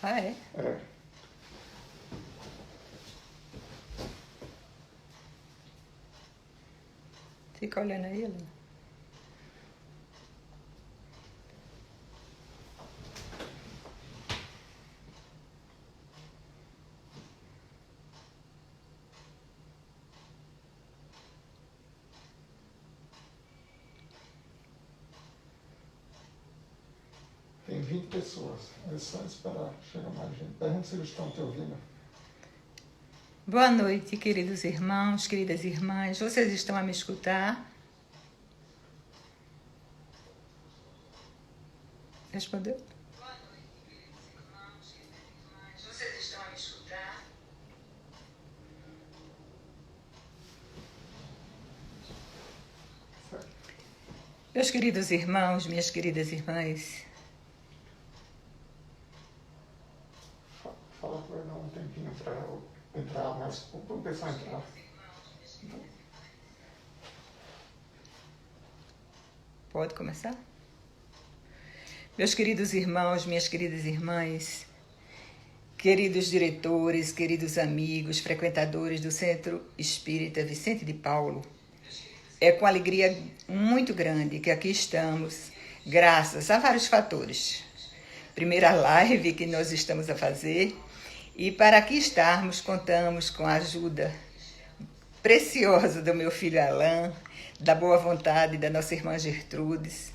Ah, é? É. Fica olhando aí, Helena. Tem 20 pessoas. É só esperar chegar mais gente. Pergunta se eles estão te ouvindo. Boa noite, queridos irmãos, queridas irmãs. Vocês estão a me escutar? Respondeu? Boa noite, queridos irmãos, queridas irmãs. Vocês estão a me escutar? Certo. Meus queridos irmãos, minhas queridas irmãs, Fala para dar um tempinho para entrar, mas para o pessoal entrar. pode começar? Meus queridos irmãos, minhas queridas irmãs, queridos diretores, queridos amigos, frequentadores do Centro Espírita Vicente de Paulo, é com alegria muito grande que aqui estamos, graças a vários fatores. Primeira live que nós estamos a fazer, e para aqui estarmos, contamos com a ajuda preciosa do meu filho Alain, da boa vontade da nossa irmã Gertrudes,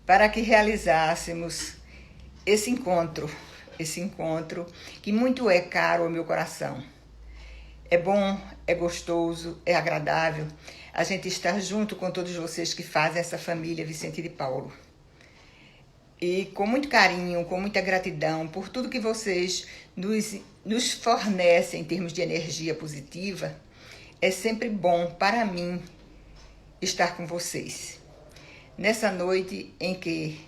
para que realizássemos esse encontro que muito é caro ao meu coração. É bom, é gostoso, é agradável a gente estar junto com todos vocês que fazem essa família Vicente de Paulo. E com muito carinho, com muita gratidão por tudo que vocês nos fornecem em termos de energia positiva, é sempre bom para mim estar com vocês. Nessa noite em que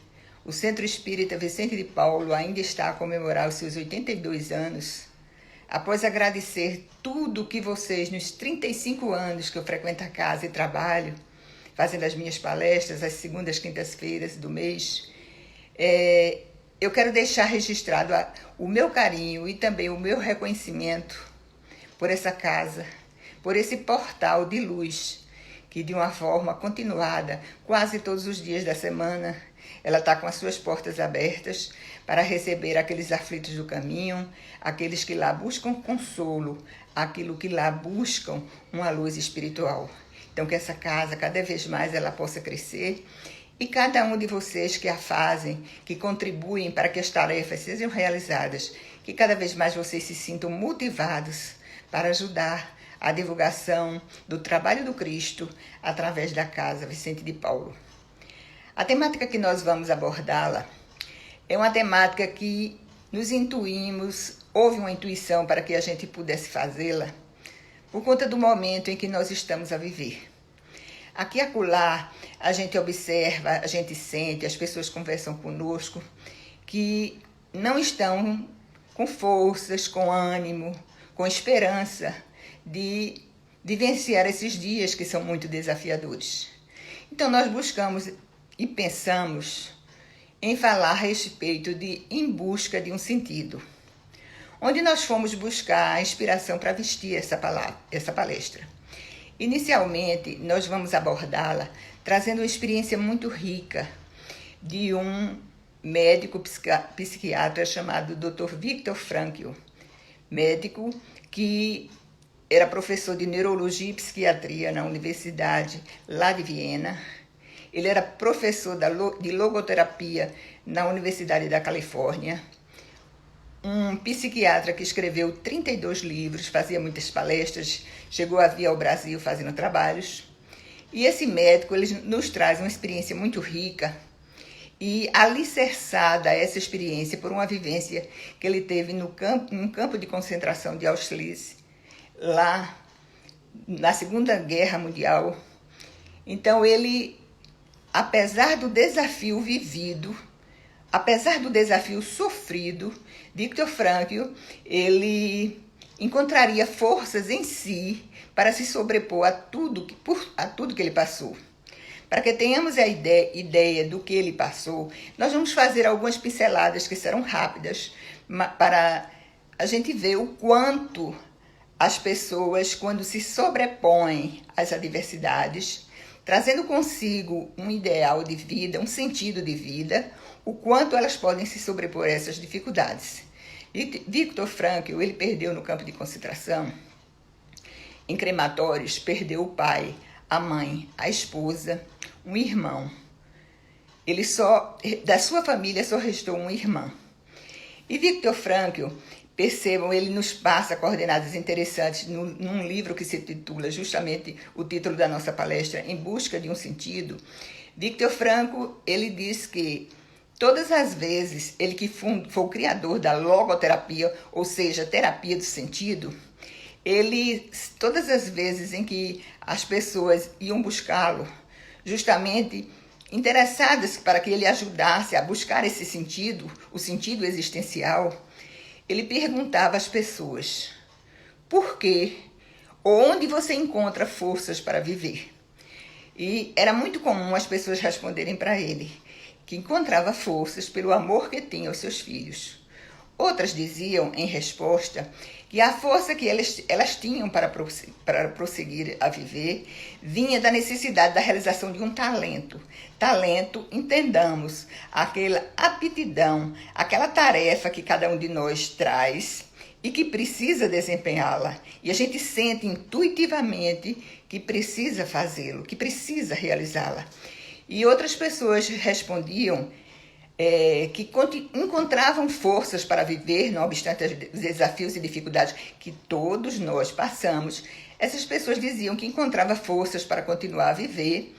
o Centro Espírita Vicente de Paulo ainda está a comemorar os seus 82 anos, após agradecer tudo que vocês, nos 35 anos que eu frequento a casa e trabalho, fazendo as minhas palestras às segundas, quintas-feiras do mês, eu quero deixar registrado o meu carinho e também o meu reconhecimento por essa casa, por esse portal de luz, que de uma forma continuada, quase todos os dias da semana, ela está com as suas portas abertas para receber aqueles aflitos do caminho, aqueles que lá buscam consolo, aquilo que lá buscam uma luz espiritual. Então que essa casa, cada vez mais, ela possa crescer, e cada um de vocês que a fazem, que contribuem para que as tarefas sejam realizadas, que cada vez mais vocês se sintam motivados para ajudar a divulgação do trabalho do Cristo através da Casa Vicente de Paulo. A temática que nós vamos abordá-la é uma temática que nos intuímos, houve uma intuição para que a gente pudesse fazê-la, por conta do momento em que nós estamos a viver. Aqui e acolá, a gente observa, a gente sente, as pessoas conversam conosco, que não estão com forças, com ânimo, com esperança de vivenciar esses dias que são muito desafiadores. Então nós buscamos e pensamos em falar a respeito de Em Busca de um Sentido, onde nós fomos buscar a inspiração para vestir essa palestra. Inicialmente, nós vamos abordá-la trazendo uma experiência muito rica de um médico psiquiatra chamado Dr. Viktor Frankl, médico que era professor de neurologia e psiquiatria na universidade lá de Viena. Ele era professor de logoterapia na Universidade da Califórnia. Um psiquiatra que escreveu 32 livros, fazia muitas palestras, chegou a vir ao Brasil fazendo trabalhos. E esse médico, ele nos traz uma experiência muito rica e alicerçada essa experiência por uma vivência que ele teve num campo de concentração de Auschwitz, lá na Segunda Guerra Mundial. Então ele, apesar do desafio vivido, apesar do desafio sofrido, Viktor Frankl, ele encontraria forças em si para se sobrepor a tudo que ele passou. Para que tenhamos a ideia do que ele passou, nós vamos fazer algumas pinceladas que serão rápidas, para a gente ver o quanto as pessoas, quando se sobrepõem às adversidades, trazendo consigo um ideal de vida, um sentido de vida, o quanto elas podem se sobrepor a essas dificuldades. Viktor Frankl, ele perdeu no campo de concentração, em crematórios, perdeu o pai, a mãe, a esposa, um irmão. Da sua família só restou um irmão. E Viktor Frankl, percebam, ele nos passa coordenadas interessantes num livro que se titula justamente o título da nossa palestra, Em Busca de um Sentido. Viktor Frankl, ele diz que todas as vezes, ele que foi o criador da logoterapia, ou seja, terapia do sentido, todas as vezes em que as pessoas iam buscá-lo, justamente interessadas para que ele ajudasse a buscar esse sentido, o sentido existencial, ele perguntava às pessoas: por quê? Onde você encontra forças para viver? E era muito comum as pessoas responderem para ele que encontrava forças pelo amor que tinha aos seus filhos. Outras diziam, em resposta, que a força que elas tinham para prosseguir a viver vinha da necessidade da realização de um talento. Talento, entendamos, aquela aptidão, aquela tarefa que cada um de nós traz e que precisa desempenhá-la. E a gente sente intuitivamente que precisa fazê-lo, que precisa realizá-la. E outras pessoas respondiam que encontravam forças para viver, não obstante os desafios e dificuldades que todos nós passamos. Essas pessoas diziam que encontravam forças para continuar a viver,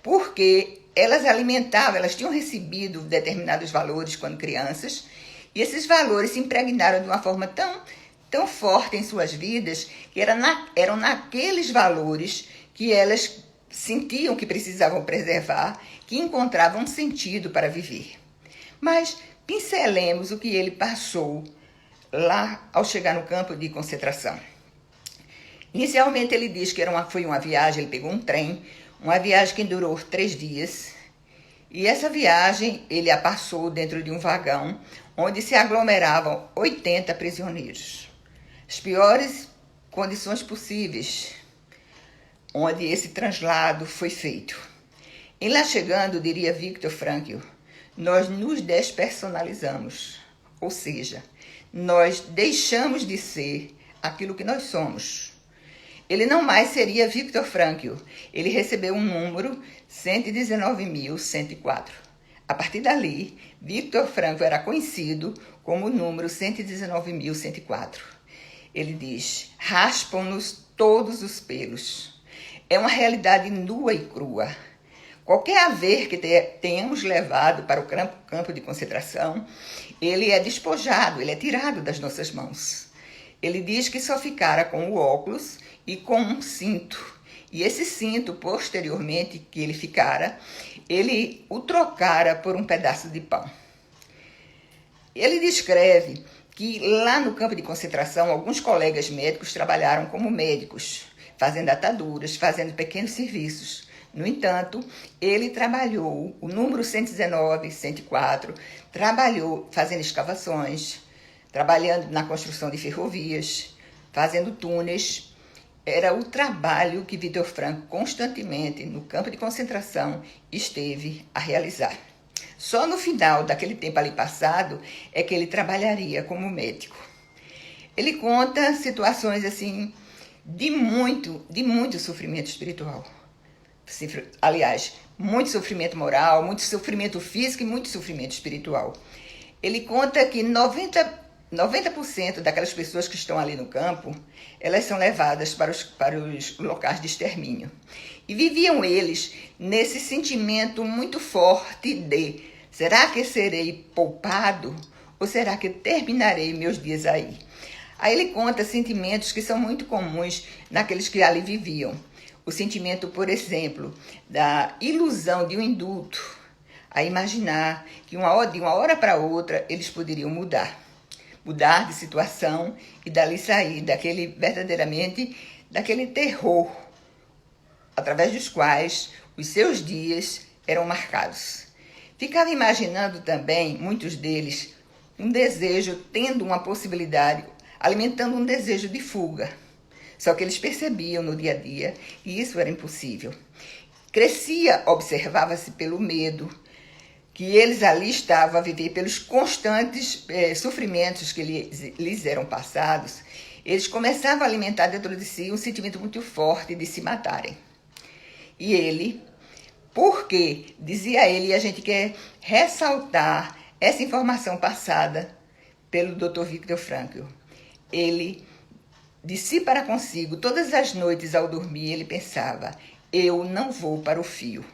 porque elas tinham recebido determinados valores quando crianças, e esses valores se impregnaram de uma forma tão forte em suas vidas, que eram naqueles valores que elas sentiam que precisavam preservar, que encontravam um sentido para viver. Mas pincelemos o que ele passou lá ao chegar no campo de concentração. Inicialmente ele diz que foi uma viagem, ele pegou um trem, uma viagem que durou 3 dias. E essa viagem ele a passou dentro de um vagão onde se aglomeravam 80 prisioneiros. As piores condições possíveis onde esse translado foi feito. E lá chegando, diria Viktor Frankl, nós nos despersonalizamos, ou seja, nós deixamos de ser aquilo que nós somos. Ele não mais seria Viktor Frankl, ele recebeu um número 119.104. A partir dali, Viktor Frankl era conhecido como o número 119.104. Ele diz: raspam-nos todos os pelos. É uma realidade nua e crua. Qualquer haver que tenhamos levado para o campo de concentração, ele é despojado, ele é tirado das nossas mãos. Ele diz que só ficara com o óculos e com um cinto. E esse cinto, posteriormente, que ele ficara, ele o trocara por um pedaço de pão. Ele descreve que lá no campo de concentração, alguns colegas médicos trabalharam como médicos, fazendo ataduras, fazendo pequenos serviços. No entanto, ele trabalhou, o número 119, 104, trabalhou fazendo escavações, trabalhando na construção de ferrovias, fazendo túneis. Era o trabalho que Viktor Frankl constantemente, no campo de concentração, esteve a realizar. Só no final daquele tempo ali passado é que ele trabalharia como médico. Ele conta situações assim de muito sofrimento espiritual. Aliás, muito sofrimento moral, muito sofrimento físico e muito sofrimento espiritual. Ele conta que 90% daquelas pessoas que estão ali no campo, elas são levadas para os locais de extermínio. E viviam eles nesse sentimento muito forte de: será que serei poupado? Ou será que terminarei meus dias aí? Aí ele conta sentimentos que são muito comuns naqueles que ali viviam. O sentimento, por exemplo, da ilusão de um indulto, a imaginar que de uma hora para outra eles poderiam mudar de situação e dali sair daquele terror, através dos quais os seus dias eram marcados. Ficava imaginando também, muitos deles, um desejo, tendo uma possibilidade, alimentando um desejo de fuga. Só que eles percebiam no dia a dia que isso era impossível. Crescia, observava-se pelo medo, que eles ali estavam a viver pelos constantes sofrimentos que lhes eram passados. Eles começavam a alimentar dentro de si um sentimento muito forte de se matarem. E ele, porque, dizia ele, e a gente quer ressaltar essa informação passada pelo Dr. Viktor Frankl, ele, de si para consigo, todas as noites ao dormir, ele pensava: eu não vou para o fio.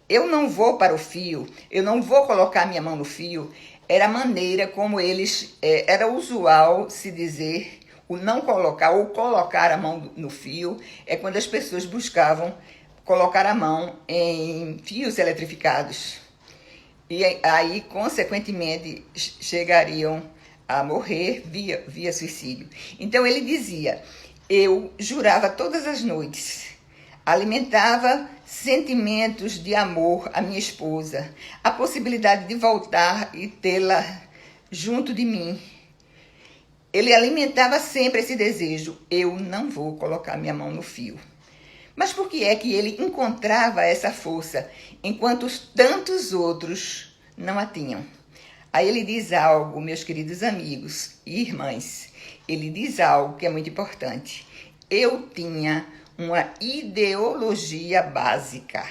Eu não vou para o fio, eu não vou colocar minha mão no fio. Era a maneira como eles, era usual se dizer, o não colocar ou colocar a mão no fio, é quando as pessoas buscavam colocar a mão em fios eletrificados. E aí, consequentemente, chegariam a morrer via suicídio. Então ele dizia: eu jurava todas as noites, alimentava sentimentos de amor à minha esposa, a possibilidade de voltar e tê-la junto de mim. Ele alimentava sempre esse desejo: eu não vou colocar minha mão no fio. Mas por que é que ele encontrava essa força, enquanto tantos outros não a tinham? Aí ele diz algo, meus queridos amigos e irmãs, ele diz algo que é muito importante. Eu tinha uma ideologia básica,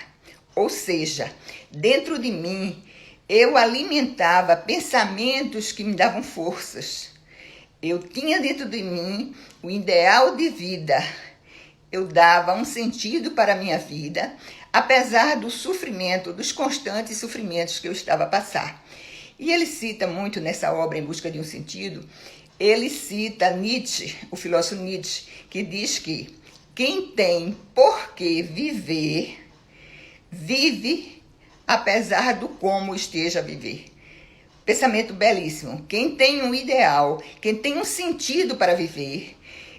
ou seja, dentro de mim eu alimentava pensamentos que me davam forças. Eu tinha dentro de mim o ideal de vida. Eu dava um sentido para a minha vida, apesar do sofrimento, dos constantes sofrimentos que eu estava a passar. E ele cita muito nessa obra Em Busca de um Sentido, ele cita Nietzsche, o filósofo Nietzsche, que diz que quem tem por que viver, vive apesar do como esteja a viver. Pensamento belíssimo. Quem tem um ideal, quem tem um sentido para viver,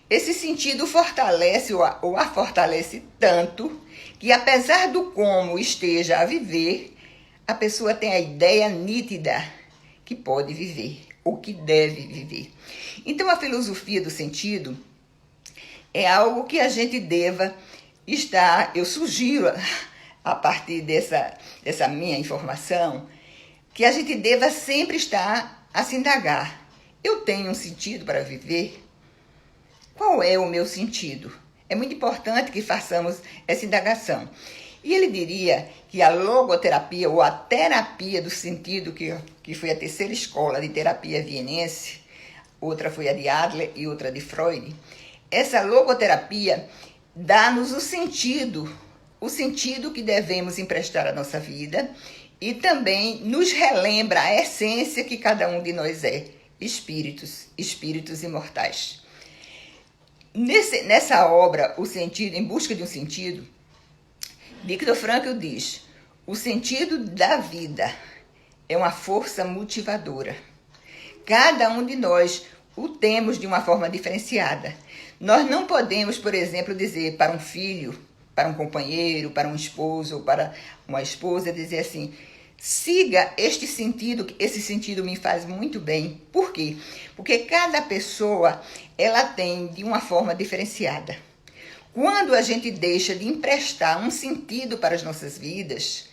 esse sentido fortalece ou a fortalece tanto que, apesar do como esteja a viver, a pessoa tem a ideia nítida que pode viver, ou que deve viver. Então, a filosofia do sentido é algo que a gente deva estar, eu sugiro, a partir dessa minha informação, que a gente deva sempre estar a se indagar. Eu tenho um sentido para viver? Qual é o meu sentido? É muito importante que façamos essa indagação. E ele diria que a logoterapia, ou a terapia do sentido, que foi a terceira escola de terapia vienense, outra foi a de Adler e outra de Freud, essa logoterapia dá-nos o sentido que devemos emprestar à nossa vida e também nos relembra a essência que cada um de nós é, espíritos imortais. Nessa obra, O Sentido, Em Busca de um Sentido, Viktor Frankl diz: o sentido da vida é uma força motivadora. Cada um de nós o temos de uma forma diferenciada. Nós não podemos, por exemplo, dizer para um filho, para um companheiro, para um esposo ou para uma esposa, dizer assim: siga este sentido, esse sentido me faz muito bem. Por quê? Porque cada pessoa, ela tem de uma forma diferenciada. Quando a gente deixa de emprestar um sentido para as nossas vidas,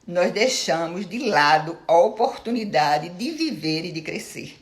nós deixamos de lado a oportunidade de viver e de crescer.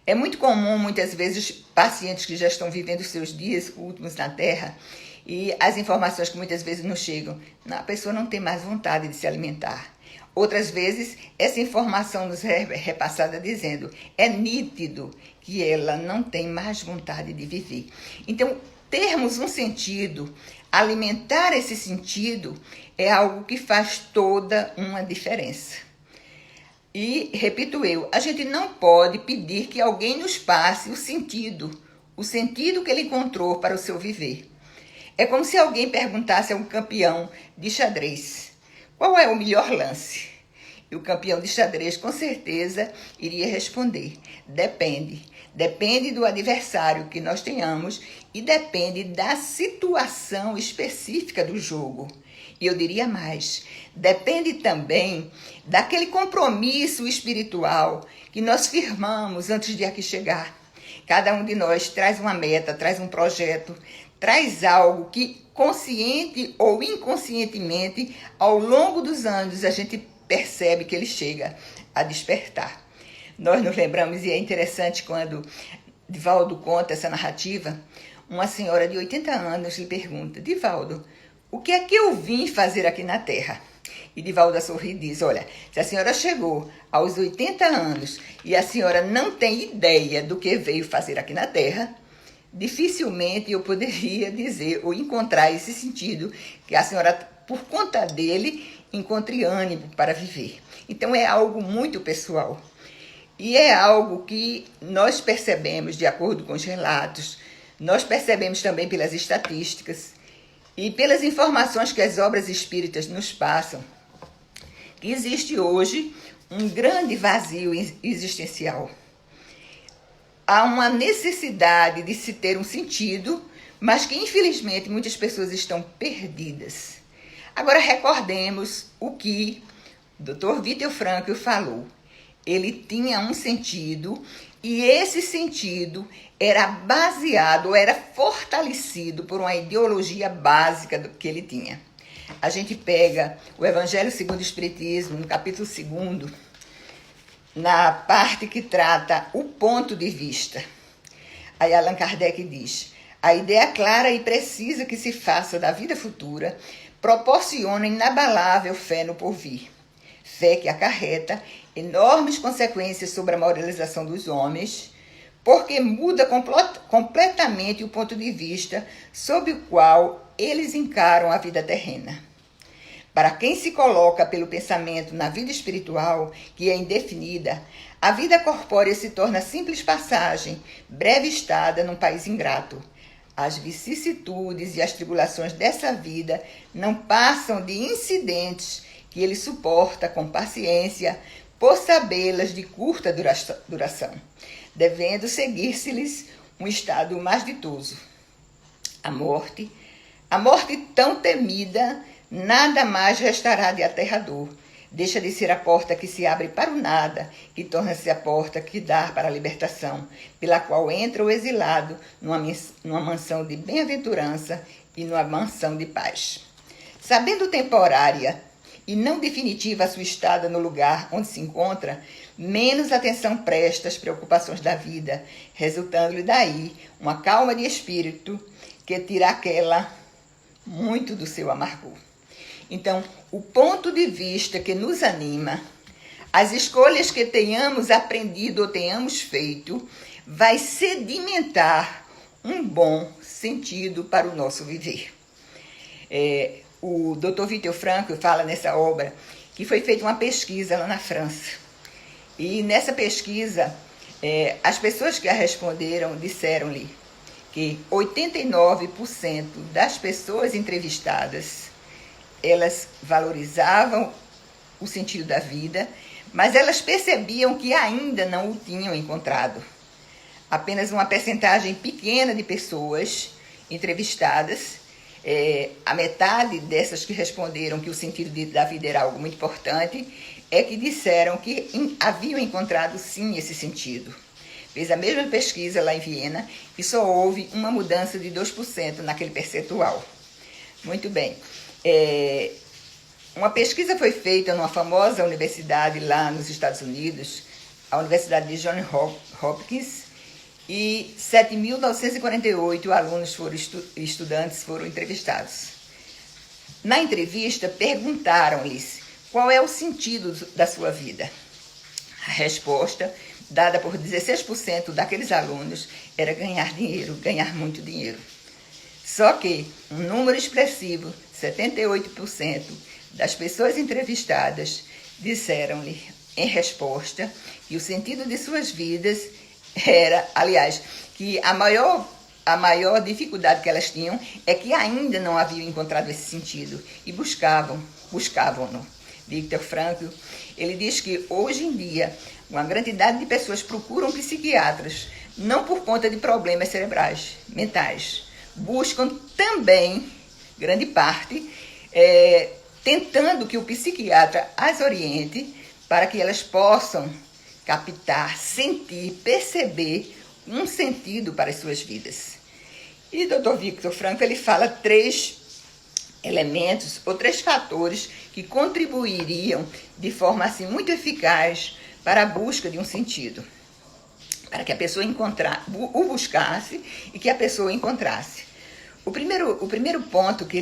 É muito comum, muitas vezes, pacientes que já estão vivendo os seus dias últimos na Terra, e as informações que muitas vezes nos chegam, a pessoa não tem mais vontade de se alimentar. Outras vezes, essa informação nos é repassada dizendo: é nítido que ela não tem mais vontade de viver. Então, termos um sentido, alimentar esse sentido, é algo que faz toda uma diferença. E, repito eu, a gente não pode pedir que alguém nos passe o sentido que ele encontrou para o seu viver. É como se alguém perguntasse a um campeão de xadrez: qual é o melhor lance? E o campeão de xadrez, com certeza, iria responder: depende. Depende do adversário que nós tenhamos e depende da situação específica do jogo. E eu diria mais, depende também daquele compromisso espiritual que nós firmamos antes de aqui chegar. Cada um de nós traz uma meta, traz um projeto, traz algo que, consciente ou inconscientemente, ao longo dos anos, a gente percebe que ele chega a despertar. Nós nos lembramos, e é interessante quando Divaldo conta essa narrativa, uma senhora de 80 anos lhe pergunta: Divaldo, o que é que eu vim fazer aqui na Terra? E Divaldo sorri e diz: olha, se a senhora chegou aos 80 anos e a senhora não tem ideia do que veio fazer aqui na Terra, dificilmente eu poderia dizer ou encontrar esse sentido que a senhora, por conta dele, encontre ânimo para viver. Então é algo muito pessoal. E é algo que nós percebemos de acordo com os relatos, nós percebemos também pelas estatísticas e pelas informações que as obras espíritas nos passam, que existe hoje um grande vazio existencial. Há uma necessidade de se ter um sentido, mas que infelizmente muitas pessoas estão perdidas. Agora recordemos o que o Dr. Viktor Frankl falou. Ele tinha um sentido e esse sentido era baseado, era fortalecido por uma ideologia básica do que ele tinha. A gente pega o Evangelho segundo o Espiritismo, no capítulo 2º, na parte que trata o ponto de vista. Aí Allan Kardec diz: a ideia clara e precisa que se faça da vida futura proporciona inabalável fé no porvir. Fé que acarreta enormes consequências sobre a moralização dos homens, porque muda completamente o ponto de vista sob o qual eles encaram a vida terrena. Para quem se coloca pelo pensamento na vida espiritual, que é indefinida, a vida corpórea se torna simples passagem, breve estada num país ingrato. As vicissitudes e as tribulações dessa vida não passam de incidentes que ele suporta com paciência, por sabê-las de curta duração, devendo seguir-se-lhes um estado mais ditoso. A morte tão temida, nada mais restará de aterrador. Deixa de ser a porta que se abre para o nada, que torna-se a porta que dá para a libertação, pela qual entra o exilado numa mansão de bem-aventurança e numa mansão de paz. Sabendo temporária e não definitiva a sua estada no lugar onde se encontra, menos atenção presta às preocupações da vida, resultando-lhe daí uma calma de espírito que tira aquela muito do seu amargor. Então, o ponto de vista que nos anima, as escolhas que tenhamos aprendido ou tenhamos feito, vai sedimentar um bom sentido para o nosso viver. O Dr. Viktor Frankl fala nessa obra que foi feita uma pesquisa lá na França. E nessa pesquisa, as pessoas que a responderam disseram-lhe que 89% das pessoas entrevistadas, elas valorizavam o sentido da vida, mas elas percebiam que ainda não o tinham encontrado. Apenas uma percentagem pequena de pessoas entrevistadas, a metade dessas que responderam que o sentido da vida era algo muito importante, é que disseram que haviam encontrado sim esse sentido. Fez a mesma pesquisa lá em Viena e só houve uma mudança de 2% naquele percentual. Muito bem. Uma pesquisa foi feita numa famosa universidade lá nos Estados Unidos, a Universidade de Johns Hopkins, e 7.948 alunos estudantes foram entrevistados. Na entrevista, perguntaram-lhes qual é o sentido da sua vida. A resposta, dada por 16% daqueles alunos, era ganhar dinheiro, ganhar muito dinheiro. Só que um número expressivo, 78% das pessoas entrevistadas, disseram-lhe em resposta que o sentido de suas vidas era, aliás, que a maior dificuldade que elas tinham é que ainda não haviam encontrado esse sentido e buscavam-no. Viktor Frankl, ele diz que hoje em dia uma quantidade de pessoas procuram psiquiatras, não por conta de problemas cerebrais, mentais. Buscam também, grande parte, tentando que o psiquiatra as oriente para que elas possam captar, sentir, perceber um sentido para as suas vidas. E o Dr. Viktor Frankl, ele fala 3 elementos ou 3 fatores que contribuiriam de forma assim muito eficaz para a busca de um sentido, para que a pessoa o buscasse e que a pessoa encontrasse. O primeiro ponto que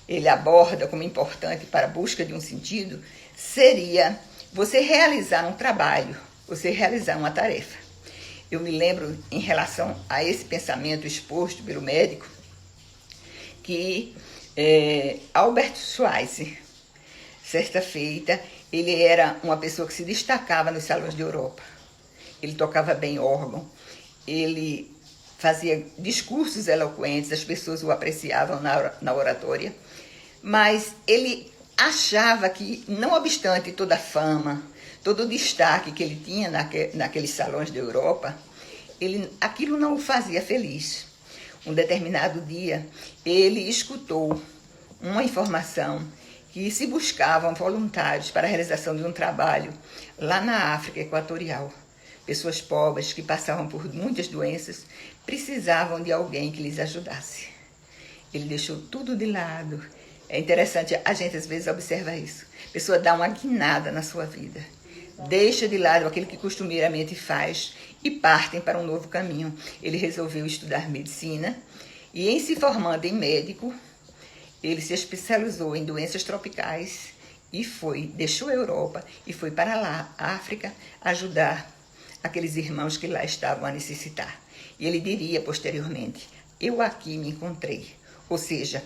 ele aborda como importante para a busca de um sentido seria você realizar um trabalho, você realizar uma tarefa. Eu me lembro, em relação a esse pensamento exposto pelo médico, que Albert Schweitzer, certa feita, ele era uma pessoa que se destacava nos salões de Europa. Ele tocava bem órgão, ele fazia discursos eloquentes, as pessoas o apreciavam na oratória, mas ele achava que, não obstante toda a fama, todo o destaque que ele tinha naqueles salões da Europa, aquilo não o fazia feliz. Um determinado dia, ele escutou uma informação que se buscavam voluntários para a realização de um trabalho lá na África Equatorial. Pessoas pobres que passavam por muitas doenças precisavam de alguém que lhes ajudasse. Ele deixou tudo de lado. É interessante, a gente às vezes observa isso. A pessoa dá uma guinada na sua vida, deixa de lado aquilo que costumeiramente faz e partem para um novo caminho. Ele resolveu estudar medicina e, em se formando em médico, ele se especializou em doenças tropicais e deixou a Europa e foi para lá, África, ajudar aqueles irmãos que lá estavam a necessitar. E ele diria posteriormente: eu aqui me encontrei. Ou seja,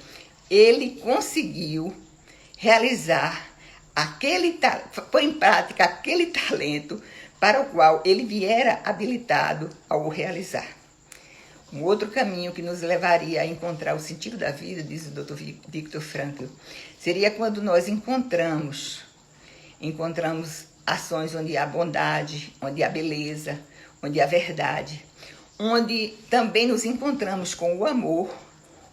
ele conseguiu realizar pôr em prática aquele talento para o qual ele viera habilitado ao o realizar. Um outro caminho que nos levaria a encontrar o sentido da vida, diz o Dr. Viktor Frankl, seria quando nós encontramos ações onde há bondade, onde há beleza, onde há verdade, onde também nos encontramos com o amor,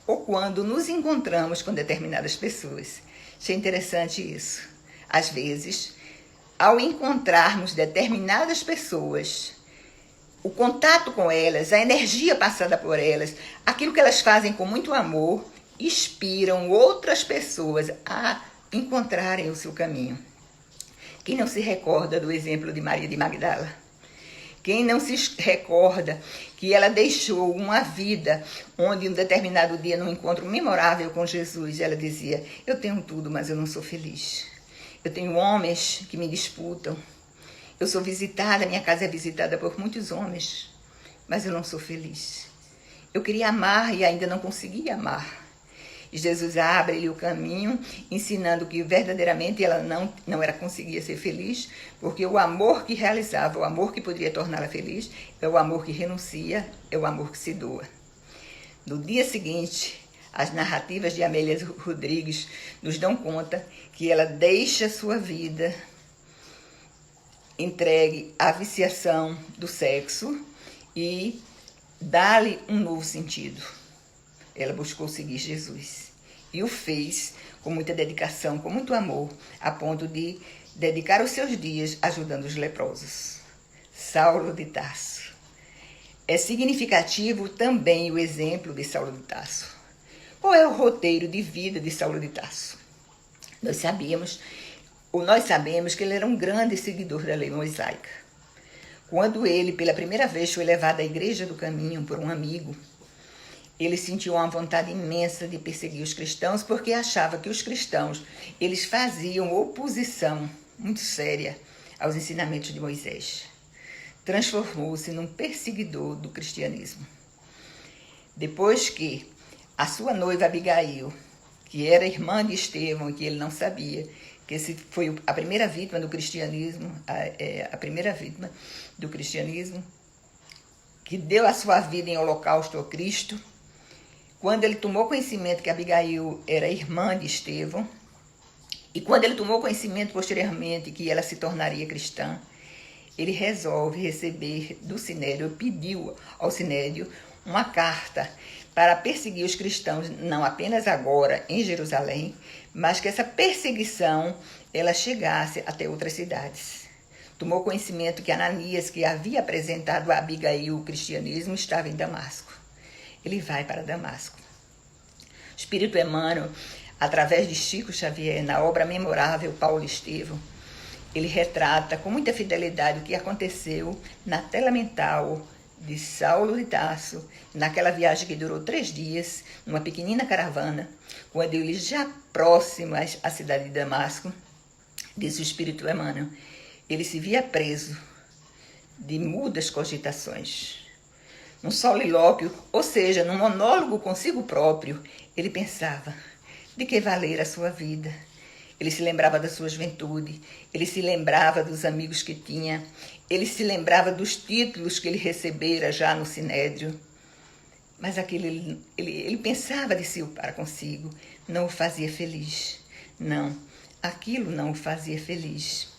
ou quando nos encontramos com determinadas pessoas. Achei interessante isso. Às vezes, ao encontrarmos determinadas pessoas, o contato com elas, a energia passada por elas, aquilo que elas fazem com muito amor, inspiram outras pessoas a encontrarem o seu caminho. Quem não se recorda do exemplo de Maria de Magdala? Quem não se recorda que ela deixou uma vida onde, um determinado dia, num encontro memorável com Jesus, ela dizia: eu tenho tudo, mas eu não sou feliz. Eu tenho homens que me disputam. Eu sou visitada, minha casa é visitada por muitos homens, mas eu não sou feliz. Eu queria amar e ainda não conseguia amar. E Jesus abre-lhe o caminho, ensinando que verdadeiramente ela não conseguia ser feliz, porque o amor que realizava, o amor que poderia torná-la feliz, é o amor que renuncia, é o amor que se doa. No dia seguinte, as narrativas de Amélia Rodrigues nos dão conta que ela deixa sua vida entregue à viciação do sexo e dá-lhe um novo sentido. Ela buscou seguir Jesus e o fez com muita dedicação, com muito amor, a ponto de dedicar os seus dias ajudando os leprosos. Saulo de Tarso. É significativo também o exemplo de Saulo de Tarso. Qual é o roteiro de vida de Saulo de Tarso? Nós sabemos que ele era um grande seguidor da lei mosaica. Quando ele, pela primeira vez, foi levado à Igreja do Caminho por um amigo, ele sentiu uma vontade imensa de perseguir os cristãos, porque achava que os cristãos eles faziam oposição muito séria aos ensinamentos de Moisés. Transformou-se num perseguidor do cristianismo. Depois que a sua noiva Abigail, que era irmã de Estevão e que ele não sabia, que esse foi a primeira vítima do cristianismo, que deu a sua vida em holocausto ao Cristo. Quando ele tomou conhecimento que Abigail era irmã de Estevão, e quando ele tomou conhecimento posteriormente que ela se tornaria cristã, ele resolve receber do Sinédrio, pediu ao Sinédrio uma carta para perseguir os cristãos, não apenas agora em Jerusalém, mas que essa perseguição ela chegasse até outras cidades. Tomou conhecimento que Ananias, que havia apresentado a Abigail o cristianismo, estava em Damasco. Ele vai para Damasco. O Espírito Emmanuel, através de Chico Xavier, na obra memorável Paulo Estevão, ele retrata com muita fidelidade o que aconteceu na tela mental de Saulo de Tarso, naquela viagem que durou 3 dias, numa pequenina caravana, quando ele já próximo à cidade de Damasco, diz o Espírito Emmanuel, ele se via preso de mudas cogitações. Num solilóquio, ou seja, num monólogo consigo próprio, ele pensava, de que valer a sua vida? Ele se lembrava da sua juventude, ele se lembrava dos amigos que tinha, ele se lembrava dos títulos que ele recebera já no Sinédrio. Mas aquilo ele pensava de si para consigo, não o fazia feliz. Não, aquilo não o fazia feliz.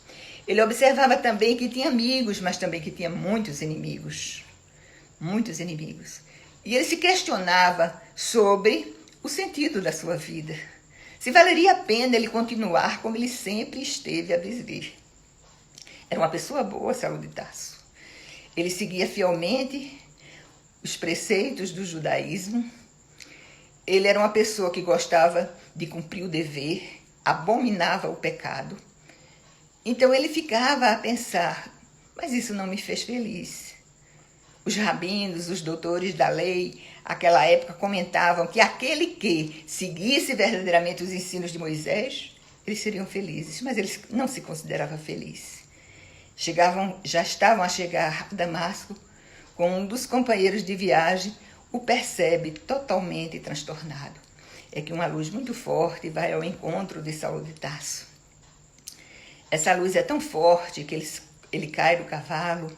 Ele observava também que tinha amigos, mas também que tinha muitos inimigos. Muitos inimigos. E ele se questionava sobre o sentido da sua vida. Se valeria a pena ele continuar como ele sempre esteve a viver. Era uma pessoa boa, Saulo de Tarso. Ele seguia fielmente os preceitos do judaísmo. Ele era uma pessoa que gostava de cumprir o dever, abominava o pecado. Então ele ficava a pensar, mas isso não me fez feliz. Os rabinos, os doutores da lei, aquela época comentavam que aquele que seguisse verdadeiramente os ensinos de Moisés, eles seriam felizes, mas eles não se consideravam felizes. Já estavam a chegar a Damasco, com um dos companheiros de viagem, o percebe totalmente transtornado. É que uma luz muito forte vai ao encontro de Saulo de Tarso. Essa luz é tão forte que ele cai do cavalo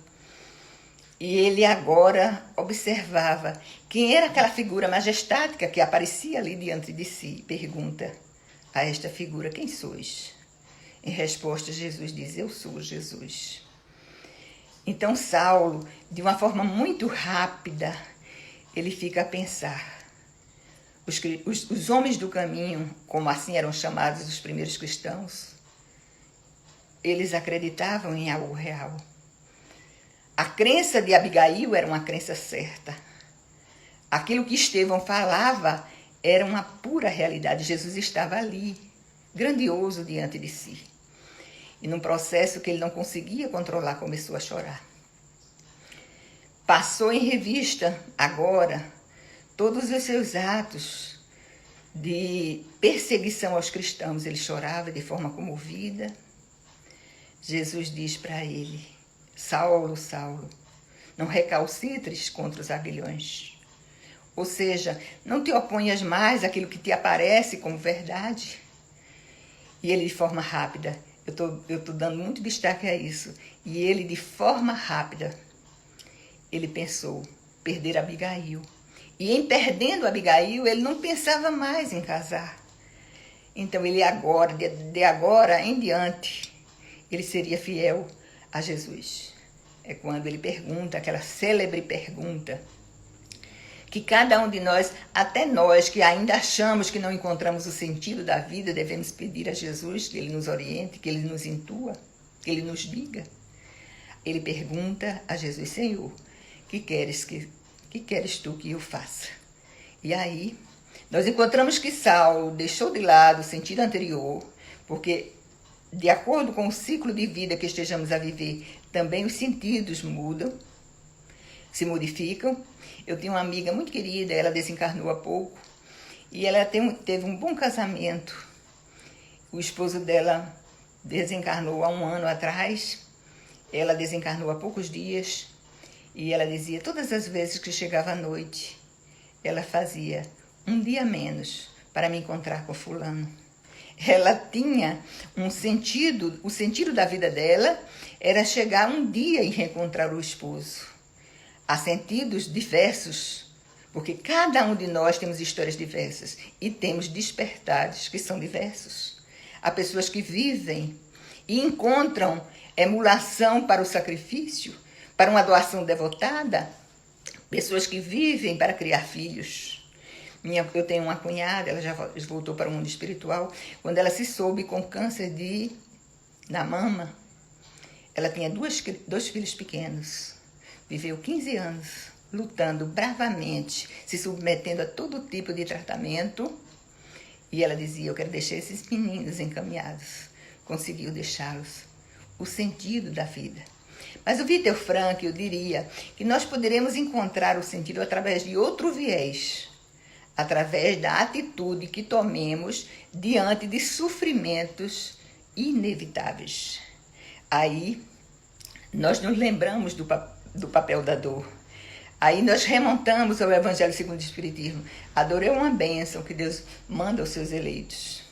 e ele agora observava quem era aquela figura majestática que aparecia ali diante de si. Pergunta a esta figura, quem sois? Em resposta, Jesus diz, eu sou Jesus. Então Saulo, de uma forma muito rápida, ele fica a pensar. Os homens do caminho, como assim eram chamados os primeiros cristãos, eles acreditavam em algo real. A crença de Abigail era uma crença certa. Aquilo que Estevão falava era uma pura realidade. Jesus estava ali, grandioso diante de si. E num processo que ele não conseguia controlar, começou a chorar. Passou em revista, agora, todos os seus atos de perseguição aos cristãos. Ele chorava de forma comovida. Jesus diz para ele, Saulo, Saulo, não recalcitres contra os aguilhões. Ou seja, não te oponhas mais àquilo que te aparece como verdade. E ele de forma rápida, eu tô dando muito destaque a isso, e ele de forma rápida, ele pensou perder Abigail. E em perdendo Abigail, ele não pensava mais em casar. Então ele agora, de agora em diante, ele seria fiel a Jesus. É quando ele pergunta, aquela célebre pergunta, que cada um de nós, até nós que ainda achamos que não encontramos o sentido da vida, devemos pedir a Jesus que ele nos oriente, que ele nos intua, que ele nos diga. Ele pergunta a Jesus, Senhor, que queres tu que eu faça? E aí, nós encontramos que Saulo deixou de lado o sentido anterior, porque de acordo com o ciclo de vida que estejamos a viver, também os sentidos mudam, se modificam. Eu tenho uma amiga muito querida, ela desencarnou há pouco, e ela teve um bom casamento. O esposo dela desencarnou há 1 ano atrás, ela desencarnou há poucos dias, e ela dizia, todas as vezes que chegava à noite, ela fazia um dia menos para me encontrar com fulano. Ela tinha um sentido, o sentido da vida dela era chegar um dia e reencontrar o esposo. Há sentidos diversos, porque cada um de nós temos histórias diversas e temos despertares que são diversos. Há pessoas que vivem e encontram emulação para o sacrifício, para uma doação devotada, pessoas que vivem para criar filhos. Eu tenho uma cunhada, ela já voltou para o mundo espiritual. Quando ela se soube com câncer na mama, ela tinha dois filhos pequenos. Viveu 15 anos lutando bravamente, se submetendo a todo tipo de tratamento. E ela dizia, eu quero deixar esses meninos encaminhados. Conseguiu deixá-los. O sentido da vida. Mas o Viktor Frankl diria que nós poderemos encontrar o sentido através de outro viés, através da atitude que tomemos diante de sofrimentos inevitáveis. Aí nós nos lembramos do papel da dor. Aí nós remontamos ao Evangelho segundo o Espiritismo. A dor é uma bênção que Deus manda aos seus eleitos.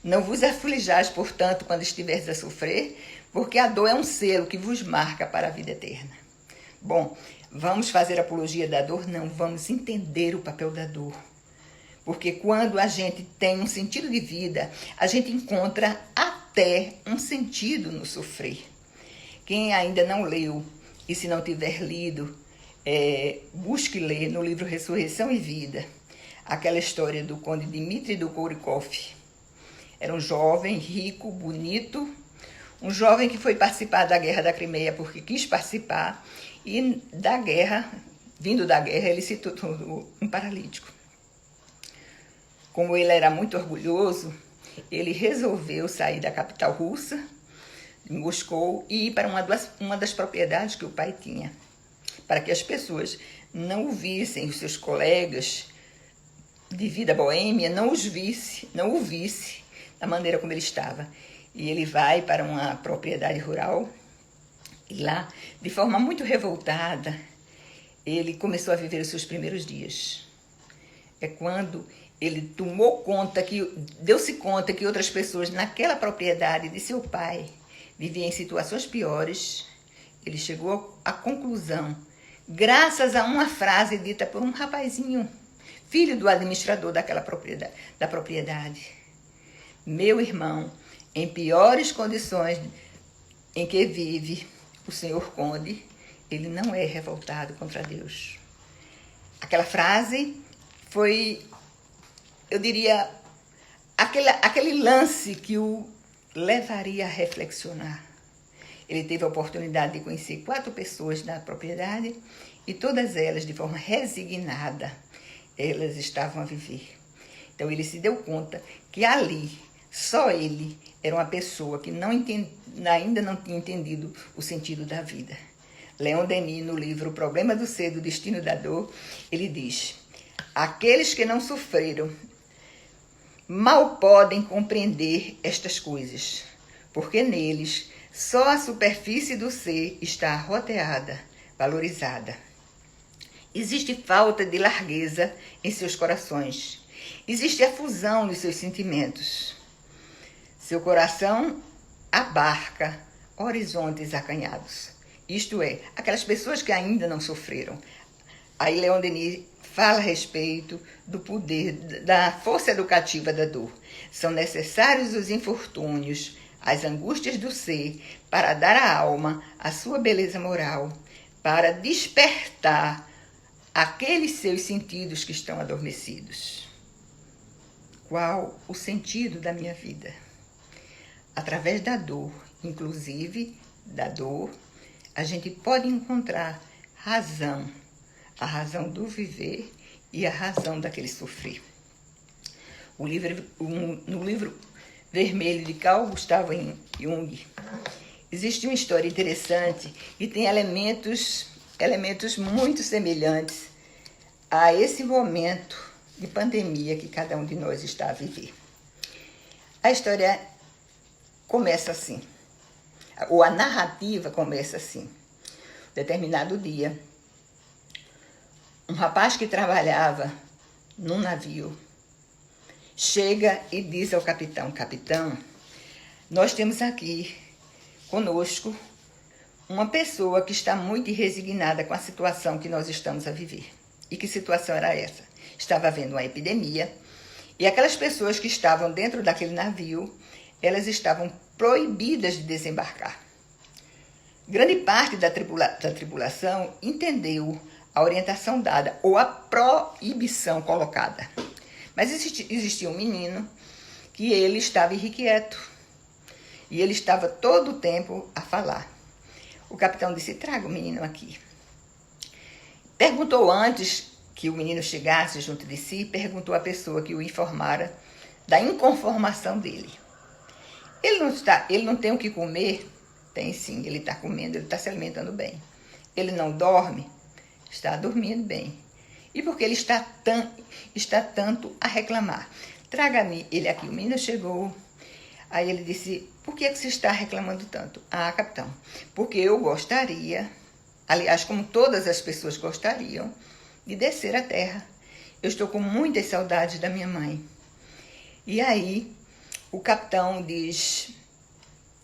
Não vos aflijais, portanto, quando estiveres a sofrer, porque a dor é um selo que vos marca para a vida eterna. Bom, vamos fazer apologia da dor? Não, vamos entender o papel da dor. Porque quando a gente tem um sentido de vida, a gente encontra até um sentido no sofrer. Quem ainda não leu, e se não tiver lido, busque ler no livro Ressurreição e Vida, aquela história do conde Dmitri Doukourikov. Era um jovem, rico, bonito, um jovem que foi participar da Guerra da Crimeia porque quis participar, e vindo da guerra, ele se tornou um paralítico. Como ele era muito orgulhoso, ele resolveu sair da capital russa, em Moscou, e ir para uma das propriedades que o pai tinha, para que as pessoas não o vissem, os seus colegas de vida boêmia, não o visse da maneira como ele estava. E ele vai para uma propriedade rural, e lá, de forma muito revoltada, ele começou a viver os seus primeiros dias. É quando ele deu-se conta que outras pessoas naquela propriedade de seu pai viviam em situações piores. Ele chegou à conclusão, graças a uma frase dita por um rapazinho, filho do administrador da propriedade. Meu irmão, em piores condições em que vive o senhor conde, ele não é revoltado contra Deus. Aquela frase foi, eu diria, aquele lance que o levaria a reflexionar. Ele teve a oportunidade de conhecer 4 pessoas na propriedade e todas elas, de forma resignada, elas estavam a viver. Então ele se deu conta que ali, só ele era uma pessoa que ainda não tinha entendido o sentido da vida. Leon Denis, no livro O Problema do Ser, do Destino da Dor, ele diz: aqueles que não sofreram mal podem compreender estas coisas, porque neles só a superfície do ser está roteada, valorizada. Existe falta de largueza em seus corações. Existe a fusão nos seus sentimentos. Seu coração abarca horizontes acanhados. Isto é, aquelas pessoas que ainda não sofreram. Aí Leon Denis fala a respeito do poder, da força educativa da dor. São necessários os infortúnios, as angústias do ser, para dar à alma a sua beleza moral, para despertar aqueles seus sentidos que estão adormecidos. Qual o sentido da minha vida? Através da dor, inclusive da dor, a gente pode encontrar razão, a razão do viver e a razão daquele sofrer. No livro Vermelho de Carl Gustav Jung, existe uma história interessante e tem elementos muito semelhantes a esse momento de pandemia que cada um de nós está a viver. A história começa assim, ou a narrativa começa assim. Determinado dia, um rapaz que trabalhava num navio chega e diz ao capitão: capitão, nós temos aqui conosco uma pessoa que está muito resignada com a situação que nós estamos a viver. E que situação era essa? Estava havendo uma epidemia e aquelas pessoas que estavam dentro daquele navio, elas estavam proibidas de desembarcar. Grande parte da tripulação entendeu a orientação dada ou a proibição colocada. Mas existia um menino que ele estava irrequieto e ele estava todo o tempo a falar. O capitão disse: traga o menino aqui. Perguntou antes que o menino chegasse junto de si, perguntou à pessoa que o informara da inconformação dele. Ele não tem o que comer? Tem sim, ele está comendo, ele está se alimentando bem. Ele não dorme? Está dormindo bem. E por que ele está tanto a reclamar? Traga-me ele aqui. O menino chegou. Aí ele disse: por que você está reclamando tanto? Ah, capitão, porque eu gostaria, aliás, como todas as pessoas gostariam, de descer à terra. Eu estou com muitas saudades da minha mãe. E aí o capitão diz: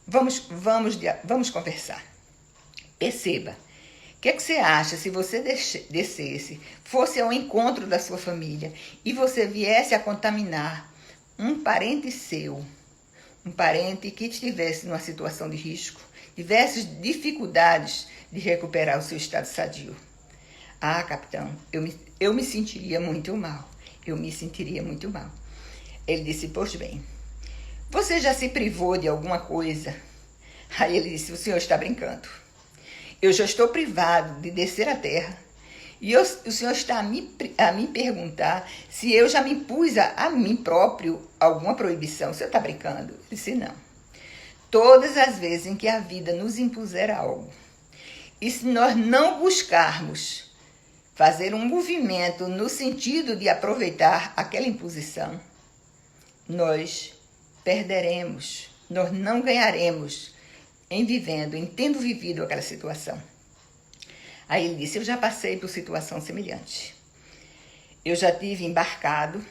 vamos conversar. Perceba, o que você acha se você descesse, fosse ao encontro da sua família e você viesse a contaminar um parente seu, um parente que estivesse numa situação de risco, tivesse dificuldades de recuperar o seu estado sadio? Ah, capitão, eu me sentiria muito mal. Eu me sentiria muito mal. Ele disse: pois bem, você já se privou de alguma coisa? Aí ele disse: o senhor está brincando. Eu já estou privado de descer à terra. E o senhor está a me perguntar se eu já me impus a mim próprio alguma proibição. O senhor está brincando? Ele disse: não. Todas as vezes em que a vida nos impuser algo, e se nós não buscarmos fazer um movimento no sentido de aproveitar aquela imposição, nós perderemos, nós não ganharemos em tendo vivido aquela situação. Aí ele disse: eu já passei por situação semelhante. Eu já tive embarcado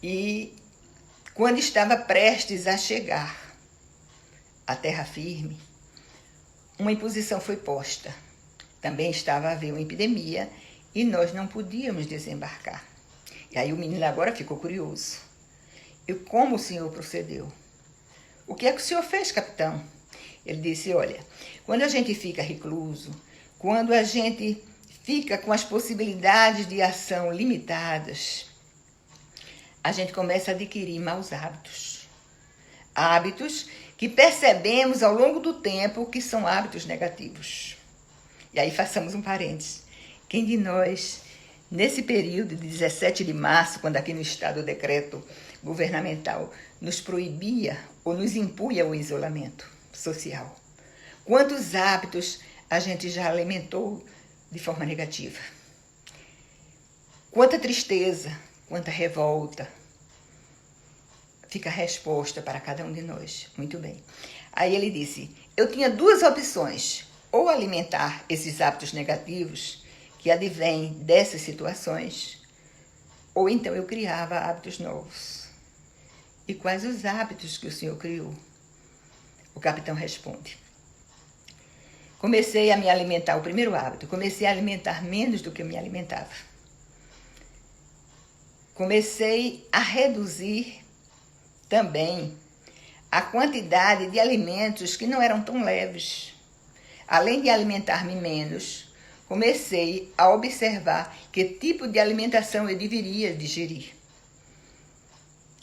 e quando estava prestes a chegar à terra firme, uma imposição foi posta. Também estava a haver uma epidemia e nós não podíamos desembarcar. E aí o menino agora ficou curioso. E como o senhor procedeu? O que é que o senhor fez, capitão? Ele disse: olha, quando a gente fica recluso, quando a gente fica com as possibilidades de ação limitadas, a gente começa a adquirir maus hábitos. Hábitos que percebemos ao longo do tempo que são hábitos negativos. E aí façamos um parênteses. Quem de nós, nesse período de 17 de março, quando aqui no estado o decreto governamental nos proibia ou nos impunha o isolamento social, quantos hábitos a gente já alimentou de forma negativa? Quanta tristeza, quanta revolta. Fica a resposta para cada um de nós. Muito bem. Aí ele disse: eu tinha duas opções. Ou alimentar esses hábitos negativos que advêm dessas situações, ou então eu criava hábitos novos. E quais os hábitos que o senhor criou? O capitão responde: comecei a me alimentar, o primeiro hábito, comecei a alimentar menos do que eu me alimentava. Comecei a reduzir também a quantidade de alimentos que não eram tão leves. Além de alimentar-me menos, comecei a observar que tipo de alimentação eu deveria digerir.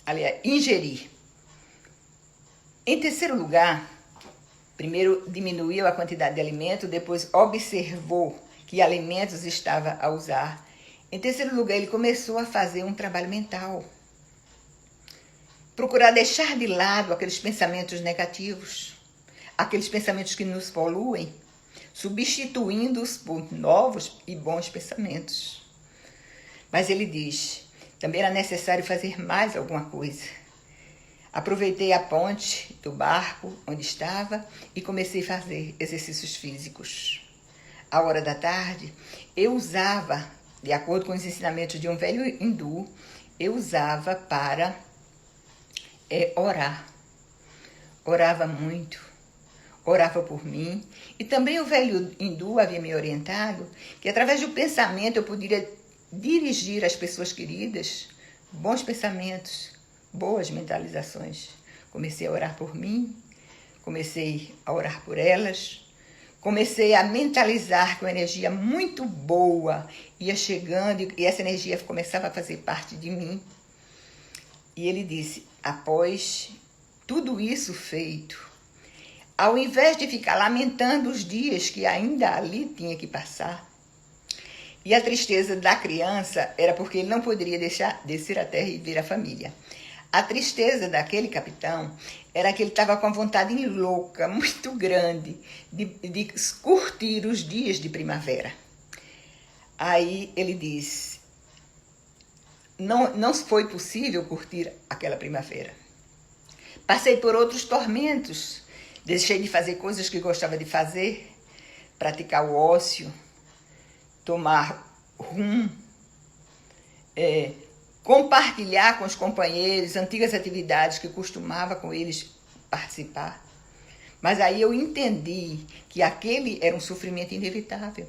Aliás, ingerir. Em terceiro lugar, primeiro diminuiu a quantidade de alimento, depois observou que alimentos estava a usar. Em terceiro lugar, ele começou a fazer um trabalho mental. Procurar deixar de lado aqueles pensamentos negativos, aqueles pensamentos que nos poluem, substituindo-os por novos e bons pensamentos. Mas ele diz: também era necessário fazer mais alguma coisa. Aproveitei a ponte do barco onde estava e comecei a fazer exercícios físicos. À hora da tarde, eu usava, de acordo com os ensinamentos de um velho hindu, eu usava para orar. Orava muito, orava por mim. E também o velho hindu havia me orientado que através do pensamento eu poderia dirigir às pessoas queridas bons pensamentos, boas mentalizações. Comecei a orar por mim, comecei a orar por elas, comecei a mentalizar que uma energia muito boa ia chegando e essa energia começava a fazer parte de mim. E ele disse, após tudo isso feito, ao invés de ficar lamentando os dias que ainda ali tinha que passar, e a tristeza da criança era porque ele não poderia descer a terra e ver a família. A tristeza daquele capitão era que ele estava com a vontade louca, muito grande, de curtir os dias de primavera. Aí ele disse, não foi possível curtir aquela primavera. Passei por outros tormentos, deixei de fazer coisas que gostava de fazer, praticar o ócio, tomar rum, compartilhar com os companheiros antigas atividades que costumava com eles participar. Mas aí eu entendi que aquele era um sofrimento inevitável.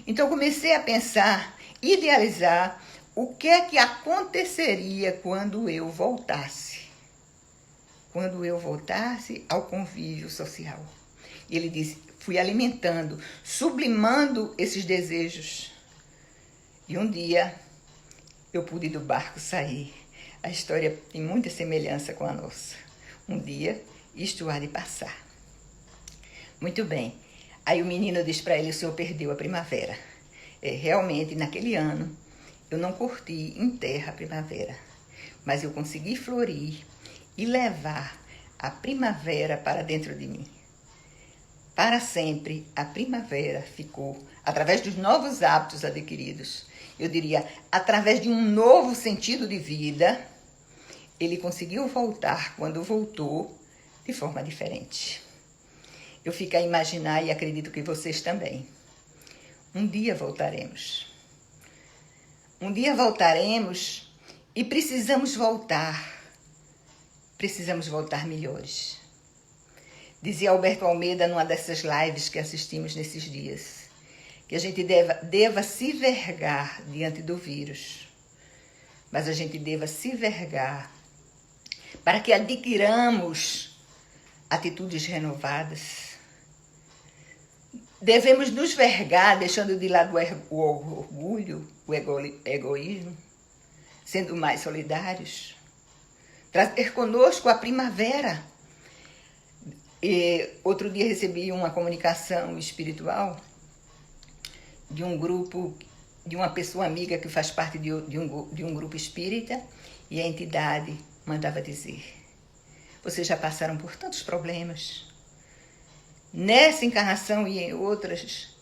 Então comecei a pensar, idealizar o que é que aconteceria quando eu voltasse. Quando eu voltasse ao convívio social. E ele disse, fui alimentando, sublimando esses desejos. E um dia eu pude do barco sair. A história tem muita semelhança com a nossa. Um dia, isto há de passar. Muito bem. Aí o menino disse para ele, o senhor perdeu a primavera. Realmente, naquele ano, eu não curti em terra a primavera. Mas eu consegui florir e levar a primavera para dentro de mim. Para sempre, a primavera ficou, através dos novos hábitos adquiridos, eu diria, através de um novo sentido de vida, ele conseguiu voltar, quando voltou, de forma diferente. Eu fico a imaginar e acredito que vocês também. Um dia voltaremos. Um dia voltaremos e precisamos voltar. Precisamos voltar melhores. Dizia Alberto Almeida numa dessas lives que assistimos nesses dias, que a gente deva se vergar diante do vírus, mas a gente deva se vergar para que adquiramos atitudes renovadas. Devemos nos vergar, deixando de lado o orgulho, o egoísmo, sendo mais solidários. Trazer conosco a primavera. E outro dia recebi uma comunicação espiritual de um grupo, de uma pessoa amiga que faz parte de um grupo espírita, e a entidade mandava dizer, vocês já passaram por tantos problemas, nessa encarnação e em outras,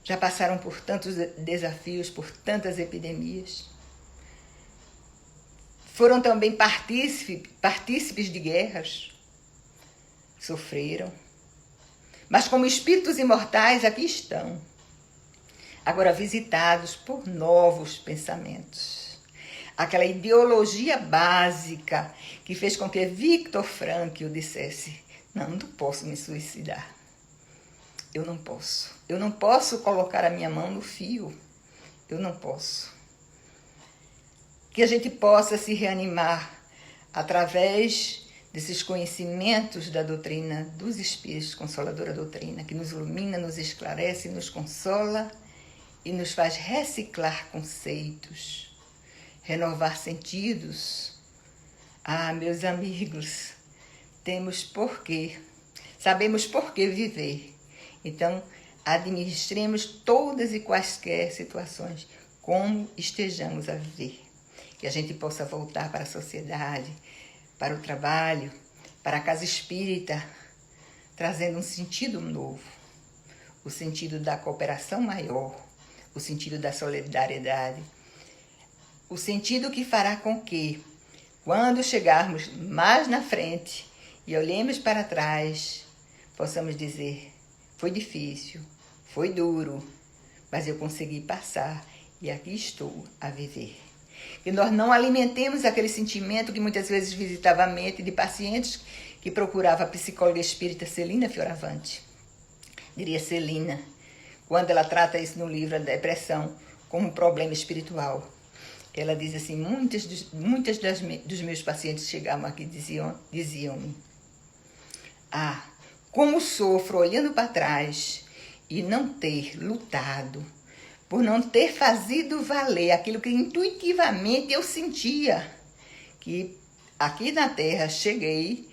já passaram por tantos desafios, por tantas epidemias, foram também partícipes de guerras, sofreram, mas como espíritos imortais aqui estão, agora visitados por novos pensamentos. Aquela ideologia básica que fez com que Viktor Frankl dissesse, não posso me suicidar, eu não posso colocar a minha mão no fio, eu não posso. Que a gente possa se reanimar através desses conhecimentos da doutrina dos Espíritos, Consoladora Doutrina, que nos ilumina, nos esclarece, nos consola e nos faz reciclar conceitos, renovar sentidos. Ah, meus amigos, sabemos por que viver. Então, administremos todas e quaisquer situações, como estejamos a viver. Que a gente possa voltar para a sociedade, para o trabalho, para a casa espírita, trazendo um sentido novo, o sentido da cooperação maior, o sentido da solidariedade, o sentido que fará com que, quando chegarmos mais na frente e olhemos para trás, possamos dizer, foi difícil, foi duro, mas eu consegui passar e aqui estou a viver. Que nós não alimentemos aquele sentimento que muitas vezes visitava a mente de pacientes que procurava a psicóloga espírita Celina Fioravante. Diria Celina, quando ela trata isso no livro A Depressão como um problema espiritual. Ela diz assim, muitas dos meus pacientes chegavam aqui e diziam-me, como sofro olhando para trás e não ter lutado, por não ter fazido valer aquilo que intuitivamente eu sentia, que aqui na Terra cheguei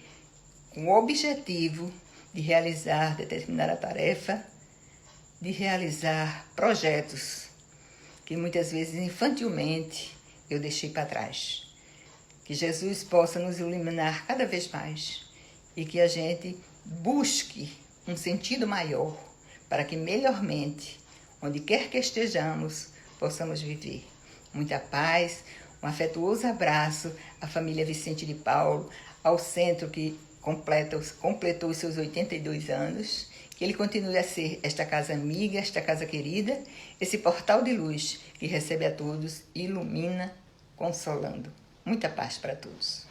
com o objetivo de realizar determinada tarefa, de realizar projetos que muitas vezes infantilmente eu deixei para trás. Que Jesus possa nos iluminar cada vez mais e que a gente busque um sentido maior para que melhormente, onde quer que estejamos, possamos viver. Muita paz, um afetuoso abraço à família Vicente de Paulo, ao centro que completou os seus 82 anos, que ele continue a ser esta casa amiga, esta casa querida, esse portal de luz que recebe a todos, ilumina, consolando. Muita paz para todos.